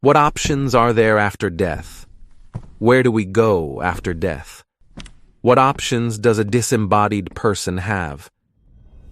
What options are there after death? Where do we go after death? What options does a disembodied person have?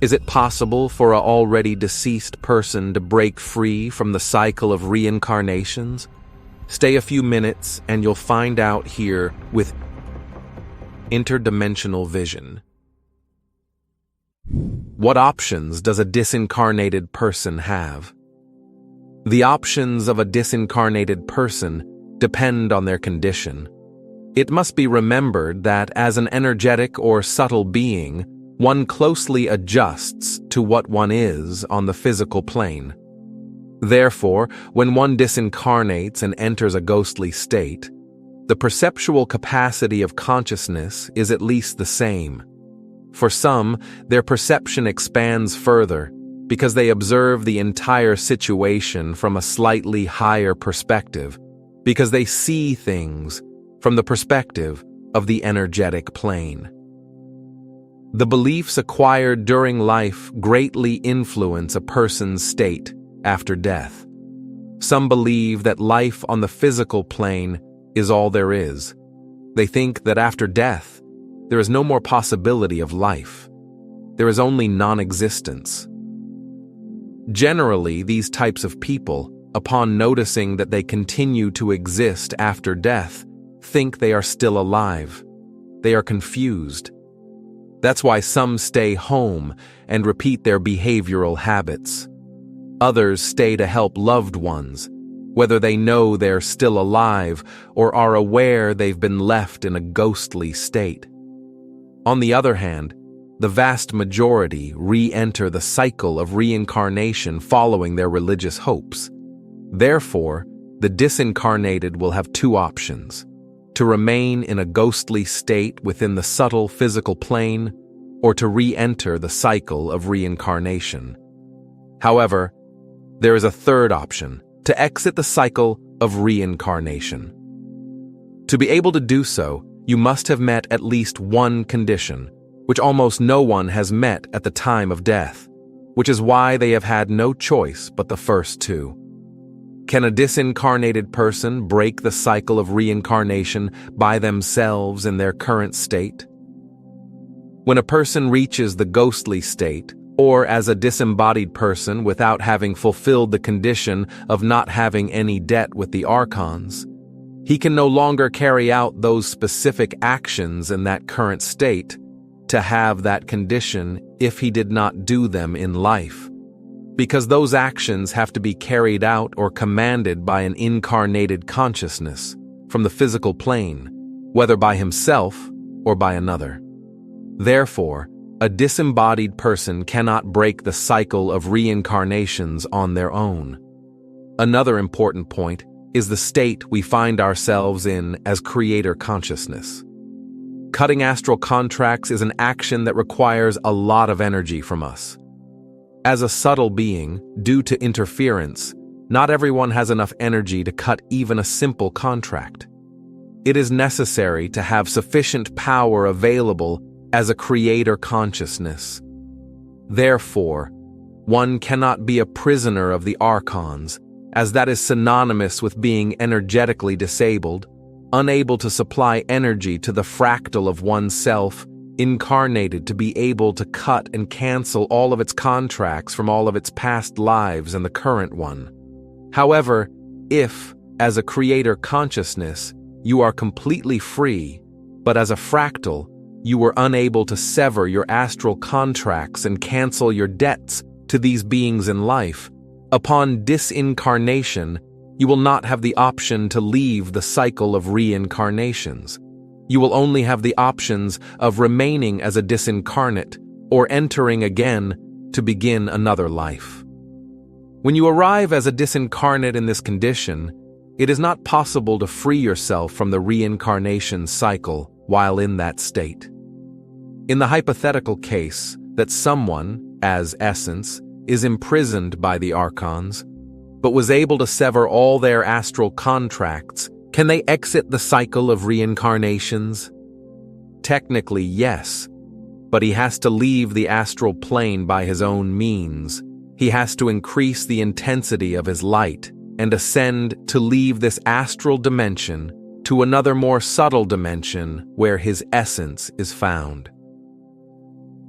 Is it possible for an already deceased person to break free from the cycle of reincarnations? Stay a few minutes and you'll find out here with Interdimensional Vision. What options does a disincarnated person have? The options of a disincarnated person depend on their condition. It must be remembered that as an energetic or subtle being, one closely adjusts to what one is on the physical plane. Therefore, when one disincarnates and enters a ghostly state, the perceptual capacity of consciousness is at least the same. For some, their perception expands further because they observe the entire situation from a slightly higher perspective, because they see things from the perspective of the energetic plane. The beliefs acquired during life greatly influence a person's state after death. Some believe that life on the physical plane is all there is. They think that after death, there is no more possibility of life. There is only non-existence. Generally, these types of people, upon noticing that they continue to exist after death, think they are still alive. They are confused. That's why some stay home and repeat their behavioral habits. Others stay to help loved ones, whether they know they're still alive or are aware they've been left in a ghostly state. On the other hand, the vast majority re-enter the cycle of reincarnation following their religious hopes. Therefore, the disincarnated will have two options: to remain in a ghostly state within the subtle physical plane, or to re-enter the cycle of reincarnation. However, there is a third option: to exit the cycle of reincarnation. To be able to do so, you must have met at least one condition, which almost no one has met at the time of death, which is why they have had no choice but the first two. Can a disincarnated person break the cycle of reincarnation by themselves in their current state? When a person reaches the ghostly state, or as a disembodied person without having fulfilled the condition of not having any debt with the archons, he can no longer carry out those specific actions in that current state to have that condition if he did not do them in life, because those actions have to be carried out or commanded by an incarnated consciousness from the physical plane, whether by himself or by another. Therefore, a disembodied person cannot break the cycle of reincarnations on their own. Another important point is the state we find ourselves in as creator consciousness. Cutting astral contracts is an action that requires a lot of energy from us. As a subtle being, due to interference, not everyone has enough energy to cut even a simple contract. It is necessary to have sufficient power available as a creator consciousness. Therefore, one cannot be a prisoner of the archons, as that is synonymous with being energetically disabled, unable to supply energy to the fractal of oneself, incarnated to be able to cut and cancel all of its contracts from all of its past lives and the current one. However, if, as a creator consciousness, you are completely free, but as a fractal, you were unable to sever your astral contracts and cancel your debts to these beings in life, upon disincarnation, you will not have the option to leave the cycle of reincarnations. You will only have the options of remaining as a disincarnate or entering again to begin another life. When you arrive as a disincarnate in this condition, it is not possible to free yourself from the reincarnation cycle while in that state. In the hypothetical case that someone, as essence, is imprisoned by the archons, but was able to sever all their astral contracts, can they exit the cycle of reincarnations? Technically, yes, but he has to leave the astral plane by his own means. He has to increase the intensity of his light, and ascend to leave this astral dimension to another more subtle dimension where his essence is found.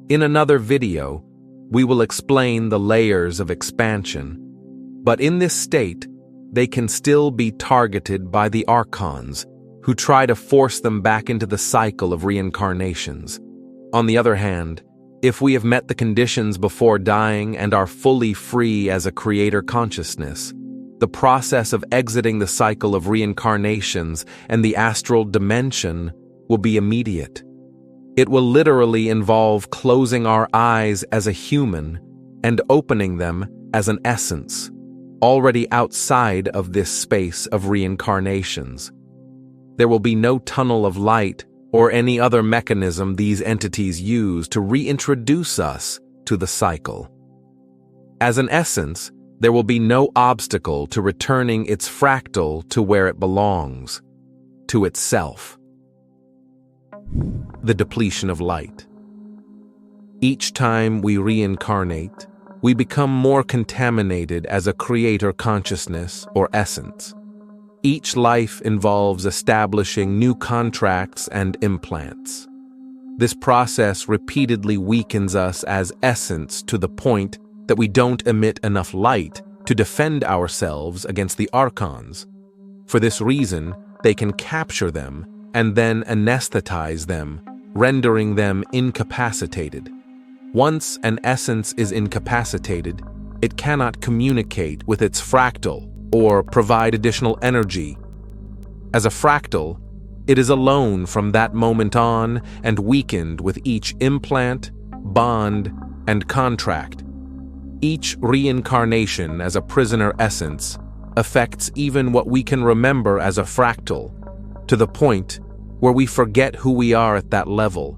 In another video, we will explain the layers of expansion, but in this state, they can still be targeted by the archons, who try to force them back into the cycle of reincarnations. On the other hand, if we have met the conditions before dying and are fully free as a creator consciousness, the process of exiting the cycle of reincarnations and the astral dimension will be immediate. It will literally involve closing our eyes as a human and opening them as an essence, already outside of this space of reincarnations. There will be no tunnel of light or any other mechanism these entities use to reintroduce us to the cycle. As an essence, there will be no obstacle to returning its fractal to where it belongs, to itself. The depletion of light. Each time we reincarnate, we become more contaminated as a creator consciousness or essence. Each life involves establishing new contracts and implants. This process repeatedly weakens us as essence to the point that we don't emit enough light to defend ourselves against the archons. For this reason, they can capture them and then anesthetize them, rendering them incapacitated. Once an essence is incapacitated, it cannot communicate with its fractal or provide additional energy. As a fractal, it is alone from that moment on and weakened with each implant, bond, and contract. Each reincarnation as a prisoner essence affects even what we can remember as a fractal, to the point where we forget who we are at that level,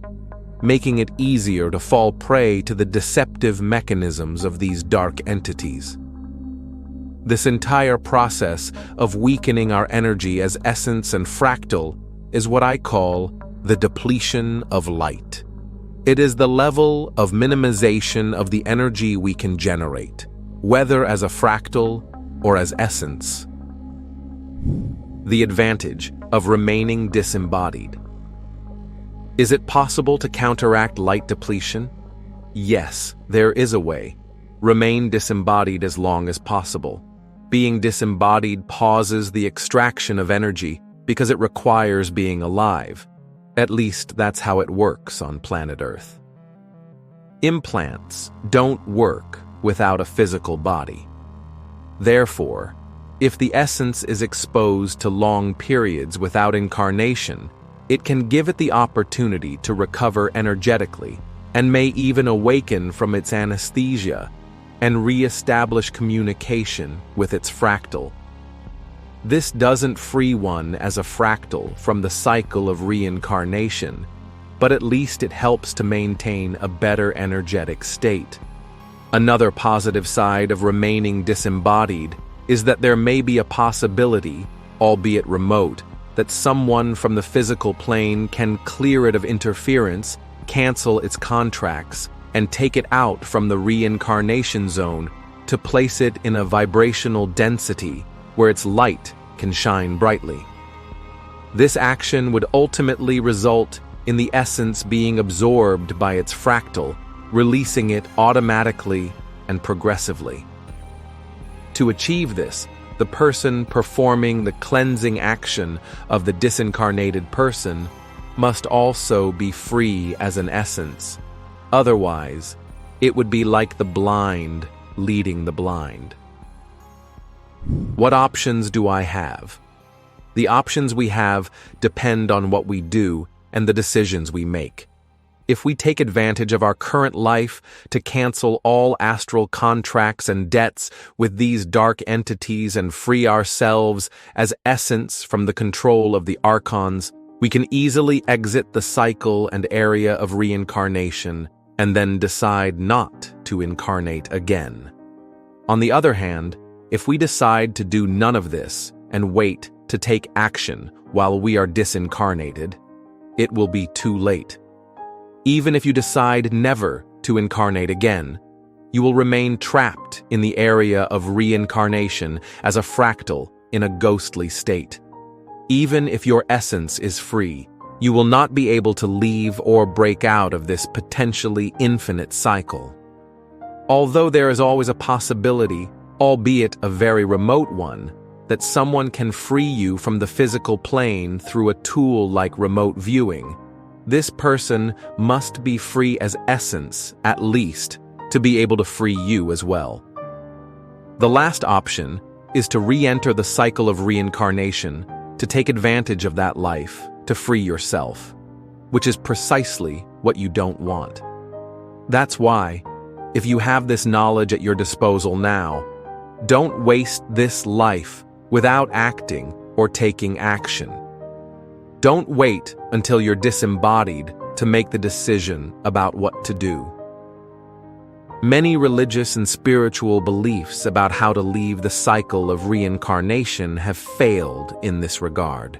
making it easier to fall prey to the deceptive mechanisms of these dark entities. This entire process of weakening our energy as essence and fractal is what I call the depletion of light. It is the level of minimization of the energy we can generate, whether as a fractal or as essence. The advantage of remaining disembodied. Is it possible to counteract light depletion? Yes, there is a way. Remain disembodied as long as possible. Being disembodied pauses the extraction of energy because it requires being alive. At least that's how it works on planet Earth. Implants don't work without a physical body. Therefore, if the essence is exposed to long periods without incarnation, it can give it the opportunity to recover energetically and may even awaken from its anesthesia and re-establish communication with its fractal. This doesn't free one as a fractal from the cycle of reincarnation, but at least it helps to maintain a better energetic state. Another positive side of remaining disembodied is that there may be a possibility, albeit remote, that someone from the physical plane can clear it of interference, cancel its contracts, and take it out from the reincarnation zone to place it in a vibrational density where its light can shine brightly. This action would ultimately result in the essence being absorbed by its fractal, releasing it automatically and progressively. To achieve this, the person performing the cleansing action of the disincarnated person must also be free as an essence. Otherwise, it would be like the blind leading the blind. What options do I have? The options we have depend on what we do and the decisions we make. If we take advantage of our current life to cancel all astral contracts and debts with these dark entities and free ourselves as essence from the control of the archons, we can easily exit the cycle and area of reincarnation and then decide not to incarnate again. On the other hand, if we decide to do none of this and wait to take action while we are disincarnated, it will be too late. Even if you decide never to incarnate again, you will remain trapped in the area of reincarnation as a fractal in a ghostly state. Even if your essence is free, you will not be able to leave or break out of this potentially infinite cycle. Although there is always a possibility, albeit a very remote one, that someone can free you from the physical plane through a tool like remote viewing, this person must be free as essence, at least, to be able to free you as well. The last option is to re-enter the cycle of reincarnation, to take advantage of that life, to free yourself, which is precisely what you don't want. That's why, if you have this knowledge at your disposal now, don't waste this life without acting or taking action. Don't wait until you're disembodied to make the decision about what to do. Many religious and spiritual beliefs about how to leave the cycle of reincarnation have failed in this regard,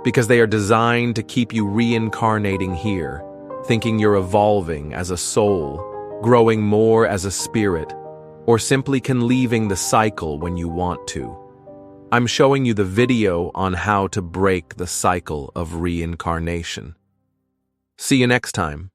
because they are designed to keep you reincarnating here, thinking you're evolving as a soul, growing more as a spirit, or simply leaving the cycle when you want to. I'm showing you the video on how to break the cycle of reincarnation. See you next time.